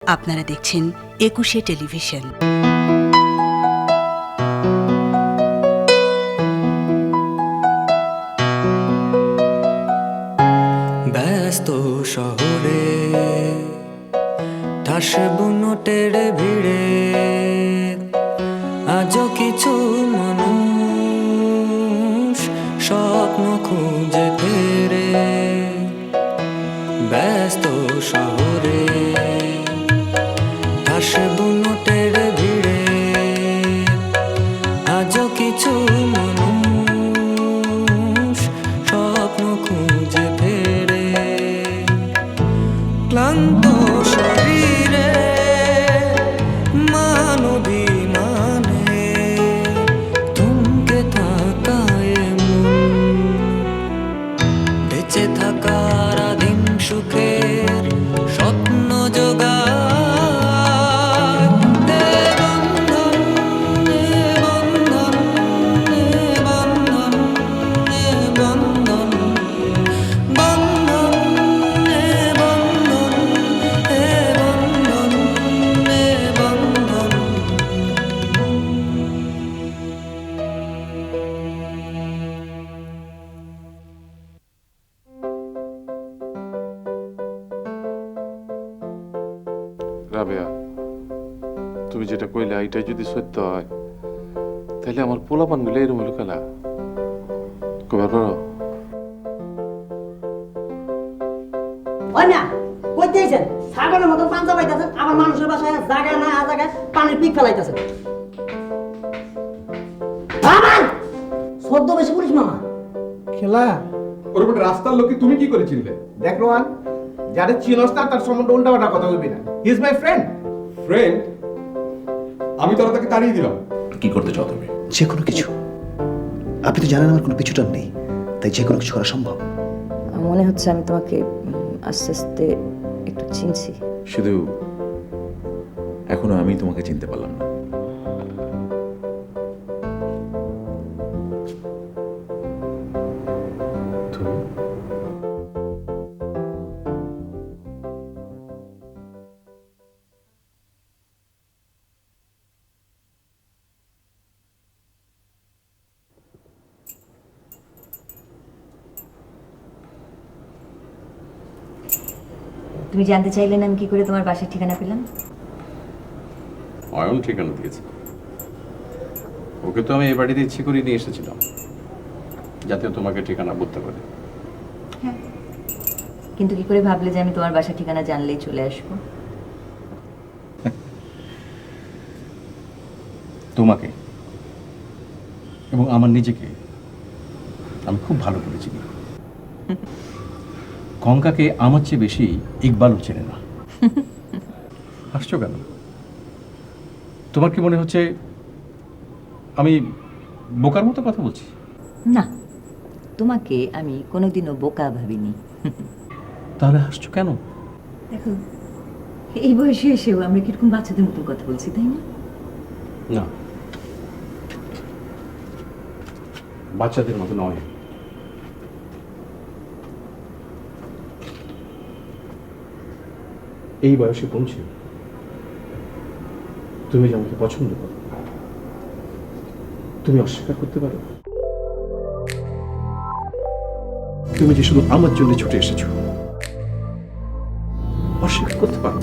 আপনারা দেখছেন একুশে টেলিভিশন। ব্যস্ত শহরে ঠাস বুনোটের ভিড়ে আজও কিছু মানুষ স্বপ্ন খুঁজে ফেরে। ব্যস্ত শহরে ঠাস বুনোটের ভিড়ে আজও কিছু মানুষ স্বপ্ন খুঁজে ফেরে। ক্লান্ত শরীরে মানবিমানে থমকে থাকায় মন বেঁচে থাকার আদিম সুখের স্বপ্ন জোগায়। রাবেয়া, তুমি যেটা কইলে এইটাই যদি সত্য হয় তাহলে আমার পোলাপান মিলে এরম হলো খেলা কবার করো। ওই না কই দিয়েছেন ছাগলের মতো পাঞ্জা পাইতেছেন, আবার মানুষের বাসায় জায়গা না জায়গায় পানির পিক ফেলাইতেছেন। আমার সদ্য বেশি পুলিশ মামা খেলা ওর উপরে রাস্তার লোকে তুমি কি করে চিনলে? দেখ রোহান, যাদের চিনস না তার সম্বন্ধে উল্টাপাল্টা কথা বলবি না। He is my friend. Friend? আমি তো তাকে তাড়িয়ে দিলাম। কি করতে চাও তুমি? যে কোনো কিছু। আপনি তো জানেন আমার কোনো পিছুটান নেই, তাই যে কোনো কিছু করা সম্ভব। মনে হচ্ছে আমি তোমাকে আস্তে আস্তে একটু চিনছি। শুধু এখনো আমি তোমাকে চিনতে পারলাম না। তুমি জানতে চাইলে না আমি কি করে তোমার বাসার ঠিকানা পেলাম? অয়ন ঠিকানা দিয়েছে। ওকে তো আমি এই বাড়িতে ইচ্ছে করে নিয়ে এসেছিলাম যাতে তোমাকে ঠিকানা বলতে পারে। হ্যাঁ, কিন্তু কি করে ভাবলে যে আমি তোমার বাসার ঠিকানা জানলেই চলে আসবো? তোমাকে এবং আমার নিজেকে আমি খুব ভালো করে চিনি। কঙ্কাকে আমার চেয়ে বেশি ইকবালও চেনে না। হাসছো কেন? তোমার কি মনে হচ্ছে আমি বোকার মতো কথা বলছি? না, তোমাকে আমি কোনোদিনও বোকা ভাবিনি। তাহলে হাসছো কেন? দেখো, এই বয়সে এসেও আমরা কিরকম বাচ্চাদের মতো কথা বলছি, তাই না? না, বাচ্চাদের মতো নয়। এই বয়সে পৌঁছে তুমি যে আমাকে পছন্দ করো, তুমি অস্বীকার করতে পারো? তুমি যে শুধু আমার জন্য ছুটে এসেছো, অস্বীকার করতে পারো?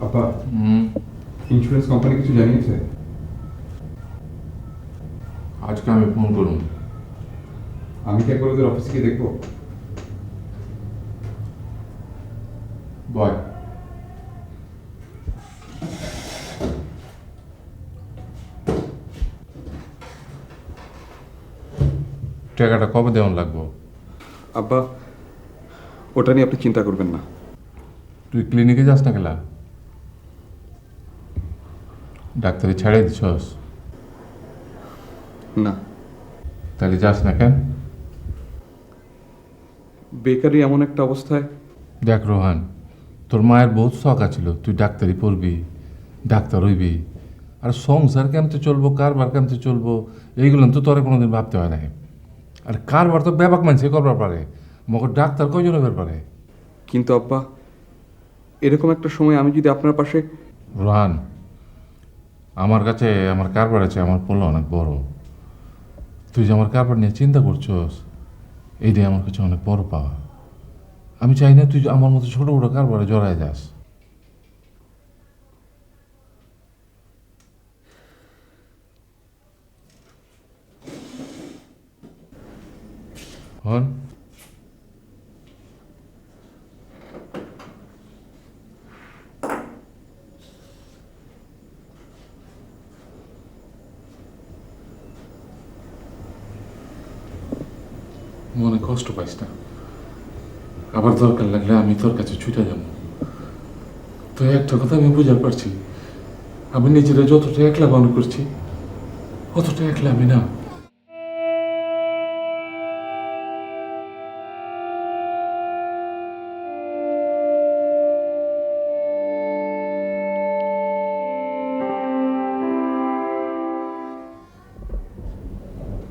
আপা ইন্স্যুরেন্স কোম্পানি কিছু জানিয়েছে? আজকে আমি ফোন করুন। আমি কি একবার ওদের অফিসে গিয়ে দেখবো? বয় টাকাটা কবে দেওয়ান লাগবো? আব্বা, ওটা নিয়ে আপনি চিন্তা করবেন না। তুই ক্লিনিকে যাস না গেলা? ডাক্তারি ছাড়ে দিছস? না, তাহলে যাস না কেন? বেকারি এমন একটা অবস্থায়। দেখ রোহান, তোর মায়ের বহুত শখ আছিল তুই ডাক্তারি পড়বি, ডাক্তার হইবি, আর সংসার কেমতে চলবো, কারবার কেমতে চলবো, এইগুলো তো তোরা কোনোদিন ভাবতে হয় না। আর কারবার তো ব্যাপক মানুষে করবার পারে, মগর ডাক্তার কয়জন হবার পারে? কিন্তু আব্বা, এরকম একটা সময় আমি যদি আপনার পাশে। রোহান, আমার কাছে আমার কারবার আছে, আমার পোলা অনেক বড়। তুই যে আমার কারবার নিয়ে চিন্তা করছস, এইটাই আমার কাছে অনেক বড় পাওয়া। আমি চাই না তুই আমার মতো ছোট বড় কারবারে জড়ায় যাস। হন মনে কষ্ট পাইস না, আবার দরকার লাগলে আমি তোর কাছে ছুটে যাব। তো একটা কথা আমি বুঝতে পারছি, আমি নিজেরা যতটা একলা মনে করছি অতটা একলা আমি না।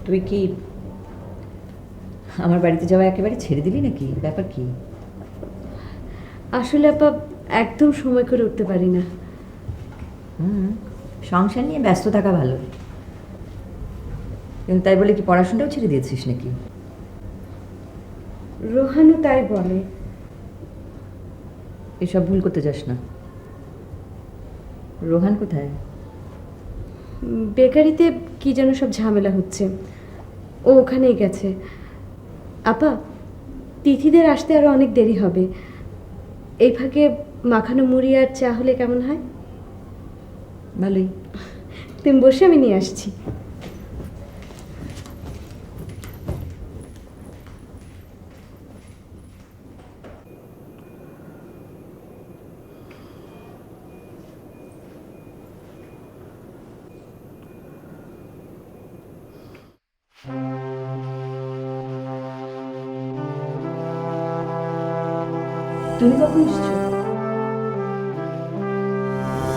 তুই কি আমার বাড়িতে যাওয়া একেবারে ছেড়ে দিলি নাকি? ব্যাপার কি? আসলে আপা একদম সময় করে উঠতে পারি না। সংসার নিয়ে ব্যস্ত থাকা ভালো, কিন্তু তাই বলে কি পড়াশোনাটাও ছেড়ে দিয়েছিস নাকি? রোহানও তাই বলে। এসব ভুল করতে যাস না। রোহান কোথায়? বেকারিতে কি যেন সব ঝামেলা হচ্ছে, ও ওখানেই গেছে। আপা, তিথিদের আসতে আরও অনেক দেরি হবে। এই ফাঁকে মাখানো মুড়ি আর চা হলে কেমন হয়? ভালোই। তুমি বসে, আমি নিয়ে আসছি। তুমি কখন এসছো?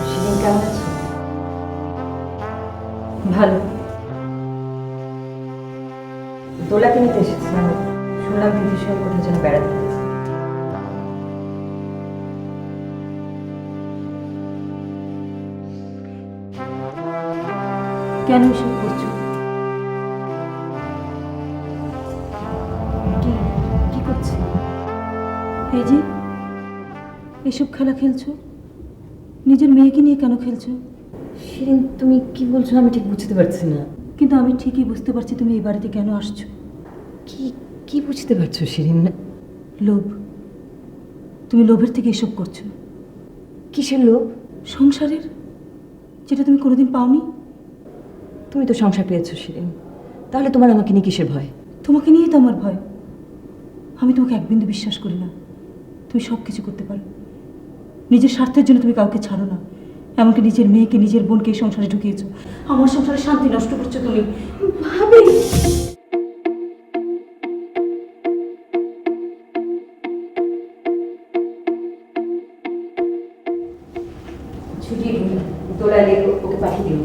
সেদিন কেমন আছো? ভালো। দোলাকে নিতে এসেছিলাম, শুনলাম দিদির সঙ্গে কোথাও যেন বেড়াতে গেছে। কেন এসব করছো? কি করছে? এই যে এসব খেলা খেলছো, নিজের মেয়েকে নিয়ে কেন খেলছো? শিরিন, তুমি কি বলছো আমি ঠিক বুঝতে পারছি না। কিন্তু আমি ঠিকই বুঝতে পারছি তুমি এই বাড়িতে কেন আসছো। কি কি বুঝতে পারছো শিরিন? লোভ। তুমি লোভের থেকে এসব করছো। কিসের লোভ? সংসারের, যেটা তুমি কোনোদিন পাওনি। তুমি তো সংসার পেয়েছো শিরিন, তাহলে তোমার আমাকে নিয়ে কিসের ভয়? তোমাকে নিয়েই তো আমার ভয়। আমি তোমাকে এক বিন্দু বিশ্বাস করি না। তুমি সব কিছু করতে পারো, নিজের স্বার্থের জন্য তুমি কাউকে ছাড়ো না। এমনকি নিজের মেয়েকে, নিজের বোনকে এই সংসারে ঢুকিয়েছো। আমার সংসারে শান্তি নষ্ট করছো তুমি। ভাবি, ছুটি দোলালে ওকে পাঠিয়ে দিও।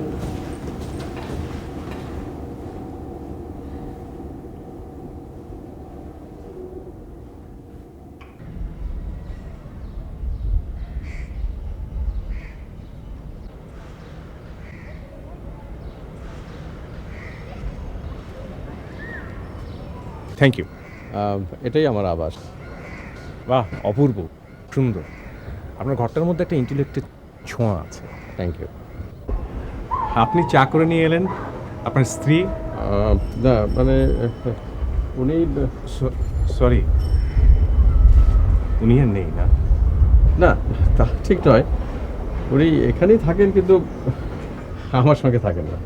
Thank you. এটাই আমার আবাস। বাহ, অপূর্ব সুন্দর। আপনার ঘরটার মধ্যে একটা ইন্টেলেক্টের ছোঁয়া আছে। Thank you. আপনি চা করে নিয়ে এলেন, আপনার স্ত্রী? না মানে উনি সরি, উনি আর নেই না? না তা ঠিক নয়, উনি এখানেই থাকেন কিন্তু আমার সঙ্গে থাকেন না।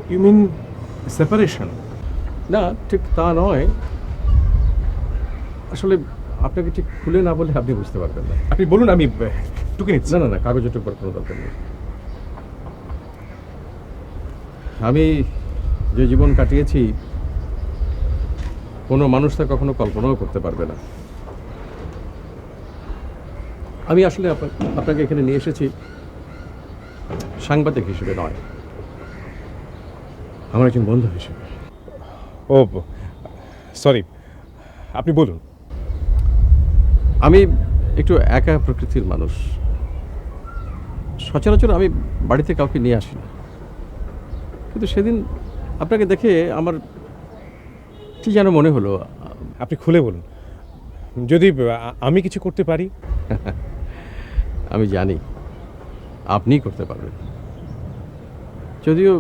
You mean separation? না ঠিক তা নয়, আসলে আপনাকে ঠিক খুলে না বলে আপনি বুঝতে পারবেন না। আপনি বলুন, আমি টুকে নিচ্ছি। না না না, কাগজে টুকবার কোনো দরকার নেই। আমি যে জীবন কাটিয়েছি কোনো মানুষ তা কখনো কল্পনাও করতে পারবে না। আমি আসলে আপনাকে এখানে নিয়ে এসেছি সাংবাদিক হিসেবে নয়, আমার একজন বন্ধু হিসেবে। ও সরি, আপনি বলুন। আমি একটু একা প্রকৃতির মানুষ, সচরাচর আমি বাড়িতে কাউকে নিয়ে আসি না, কিন্তু সেদিন আপনাকে দেখে আমার কি যেন মনে হলো। আপনি খুলে বলুন, যদি আমি কিছু করতে পারি। আমি জানি আপনি করতে পারবেন, যদিও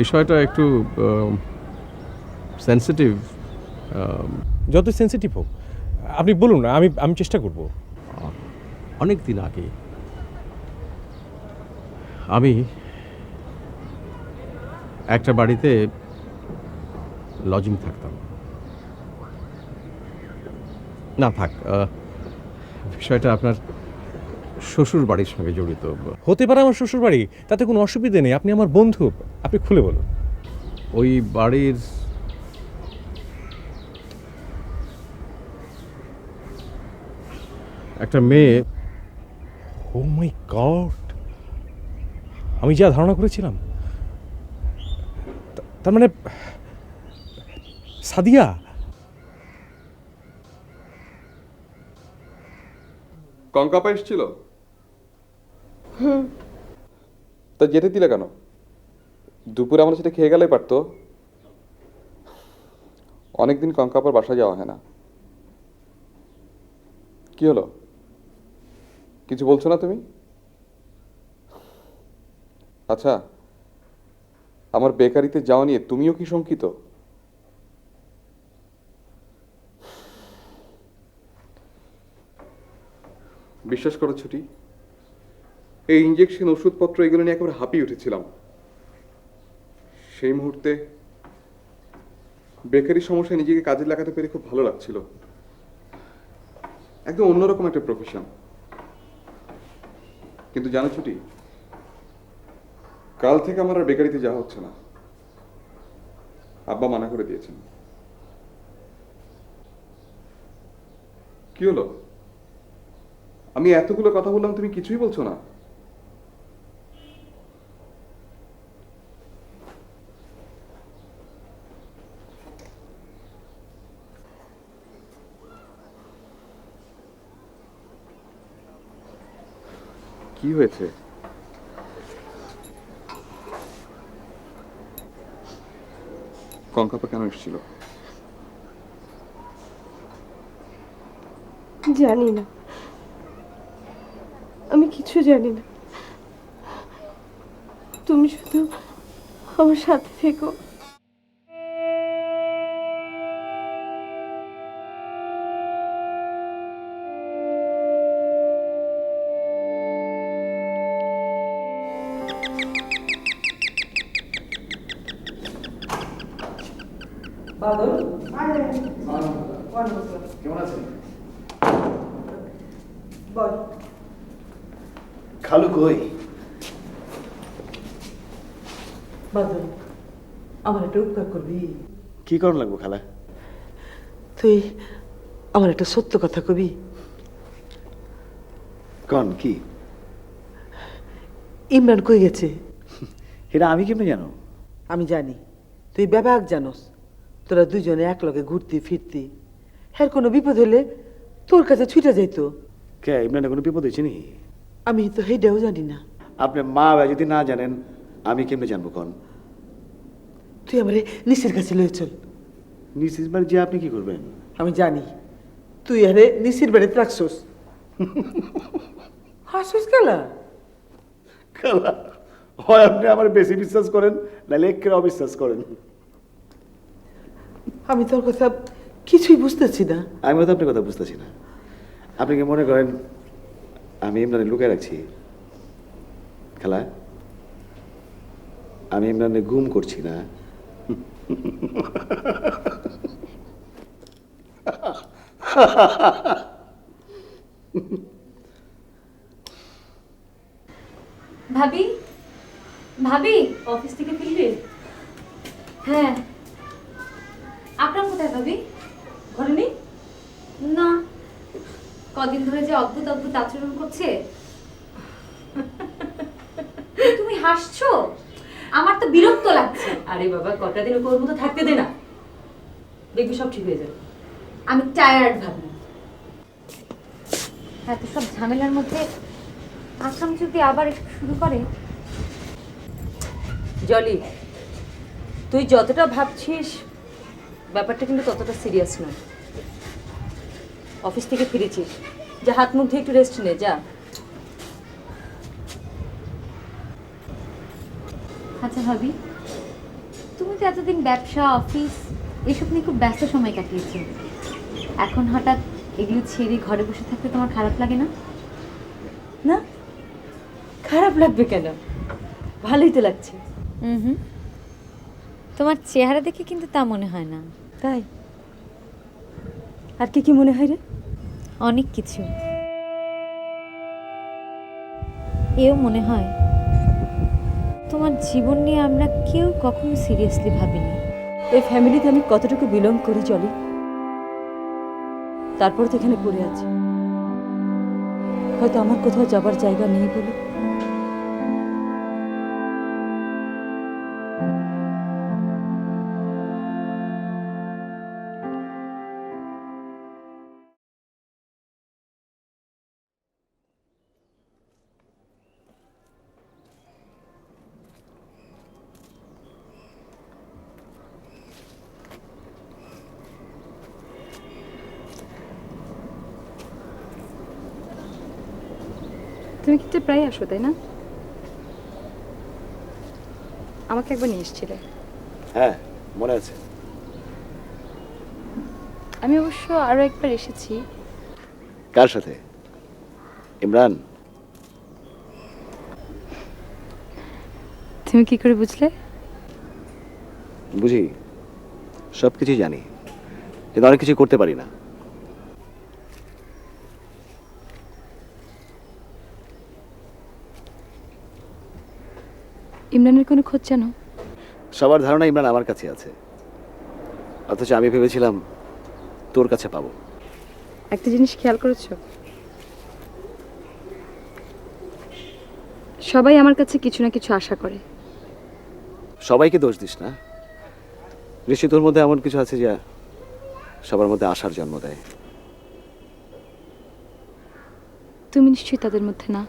বিষয়টা একটু সেন্সিটিভ। যত সেন্সিটিভ হোক, আপনি বলুন, আমি চেষ্টা করব। অনেক দিন আগে আমি একটা বাড়িতে লজিং থাকতাম। না থাক, বিষয়টা আপনার শ্বশুর বাড়ির সঙ্গে জড়িত। হতে পারে আমার শ্বশুর বাড়ি, তাতে কোনো অসুবিধে নেই। আপনি আমার বন্ধু, আপনি খুলে বলুন। ওই বাড়ির একটা মেয়ে। ও মাই গড, আমি যা ধারণা করেছিলাম, তার মানে সাদিয়া। কঙ্কাপা এসেছিল? তা যেতে দিলে কেন? দুপুরে আমরা সেটা খেয়ে গেলেই পারতো। অনেকদিন কঙ্কাপার বাসা যাওয়া হয় না। কি হলো, কিছু বলছো না তুমি? আচ্ছা, আমার বেকারিতে যাওয়া নিয়ে তুমিও কি শঙ্কিত? বিশ্বাস করো ছুটি, এই ইঞ্জেকশন, ওষুধপত্র এগুলো নিয়ে একেবারে হাঁপিয়ে উঠেছিলাম। সেই মুহূর্তে বেকারি সমস্যায় নিজেকে কাজে লাগাতে পেরে খুব ভালো লাগছিল। একদম অন্যরকম একটা প্রফেশন। কিন্তু জানো ছুটি, কাল থেকে আমার আর বেকারিতে যাওয়া হচ্ছে না। আব্বা মানা করে দিয়েছেন। কি হলো, আমি এতগুলো কথা বললাম, তুমি কিছুই বলছো না? কি হয়েছে? কঙ্কাপা কেন এসেছিল? জানি না, আমি কিছু জানি না। তুমি শুধু আমার সাথে থেকো। কেমন আছেন? খালু কই? বাদল, আমার একটা উপকার করবি? কি করণ লাগবো খালা? তুই আমার একটা সত্য কথা কবি। কন কি? ইমরান কই গেছে? এটা আমি কেমনে জানো? আমি জানি, তুই ব্যাপক জানোস। তোরা দুজনে একলগে ঘুরতি ফিরতি, হ্যাঁ কোনো বিপদ হলে তোর কাছে ছুটে যাইতো। কে ইমরানের কোনো বিপদ হয়েছে নি? আমি তো সেইটাও জানি না। আপনি মা ভাই যদি না জানেন, আমি কেমনে জানবো কন? তুই আমারে নিশির কাছে লয়ে চল। নিশ্চিত বাড়ি যে আপনি কি করবেন? আমি জানি তুই আরে নিশির বাড়িতে রাখছোস। হাসিস গেলা খালা হয় আপনি আমার বেশি বিশ্বাস করেন নাহলে একের অবিশ্বাস করেন। আমি তোর কথা কিছুই বুঝতেছি না। আমিও তো আপনার কথা বুঝতেছি না। আপনি কি মনে করেন আমি ইমরানে লুকিয়ে রাখছি? খালা, আমি ইমরানে গুম করছি না। ভাবি, ভাবি অফিস থেকে ফিরলে? হ্যাঁ। আপনার কোথায় ভাবি? ঘরে নেই? না, কদিন ধরে যে অদ্ভুত অদ্ভুত আচরণ করছে। তুমি হাসছো? আমার তো বিরক্ত লাগছে। আরে বাবা, কটা দিন ওর মতো থাকতে দে না, দেখবি সব ঠিক হয়ে যাবে। আমি টায়ার্ড ভাবি। এত সব ঝামেলার মধ্যে আসাম যদি আবার একটু শুরু করে। জলি, তুই যতটা ভাবছিস ব্যাপারটা কিন্তু ততটা সিরিয়াস নয়। অফিস থেকে ফিরেছিস, যা হাত মুখ ধুয়ে একটু রেস্ট নে যা। আচ্ছা ভাবি, তুমি তো এতদিন ব্যবসা অফিস এসব নিয়ে খুব ব্যস্ত সময় কাটিয়েছো, এখন হঠাৎ এগুলো ছেড়ে ঘরে বসে থাকতে তোমার খারাপ লাগে না? না, খারাপ লাগবে কেন? ভালোই তো লাগছে। হুম, তোমার চেহারা দেখে কিন্তু তা মনে হয় না। তাই? আর কি কি মনে হয় রে? অনেক কিছু। এও মনে হয় তোমার জীবন নিয়ে আমরা কেউ কখনো সিরিয়াসলি ভাবিনি। এই ফ্যামিলিতে আমি কতটুকু বিলং করি জলি, তারপর তো এখানে পড়ে আছি। হয়তো আমার কোথাও যাবার জায়গা নেই বলে। তুমি কিন্তু প্রায় আসো, তাই না? আমাকে একবার নিয়ে এসেছিলে। হ্যাঁ, মনে আছে। আমি অবশ্য আরো একবার এসেছি। কার সাথে? ইমরান? তুমি কি করে বুঝলে? বুঝি, সব কিছুই জানি, কিন্তু অনেক কিছু করতে পারি না। ইমরানের কোনো খোঁজ জানো? সবার ধারণা ইমরান আমার কাছে আছে, অথচ আমি ভেবেছিলাম তোর কাছে পাবো। একটা জিনিস খেয়াল করেছো? সবাই আমার কাছে কিছু না কিছু আশা করে। সবাইকে দোষ দিস না, নিশ্চয়ই তোর মধ্যে এমন কিছু আছে যা সবার মধ্যে আশার জন্ম দেয়। তুমি নিশ্চয়ই তাদের মধ্যে না।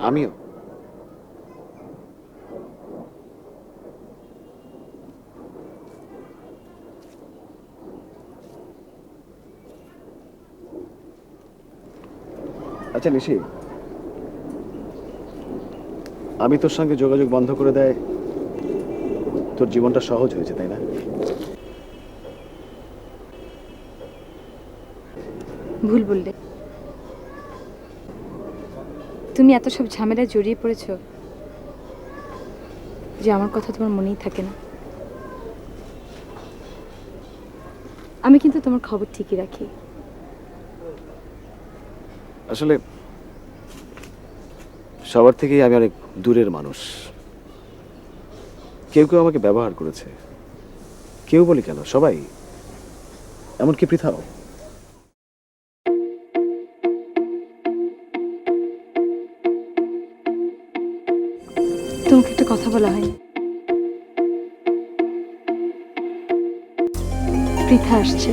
আমিও। আচ্ছা নিশি, আমি তোর সঙ্গে যোগাযোগ বন্ধ করে দেয় তোর জীবনটা সহজ হয়েছে, তাই না? ভুল বললে। তুমি এত সব ঝামেলায় জড়িয়ে পড়েছো যে আমার কথা তোমার মনেই থাকে না। আমি কিন্তু তোমার খবর ঠিকই রাখি। আসলে সবার থেকেই আমি অনেক দূরের মানুষ। কেউ কেউ আমাকে ব্যবহার করেছে, কেউ বলি কেন সবাই, এমনকি পৃথাও। তোমাকে একটা কথা বলা হয়, পৃথা আসছে।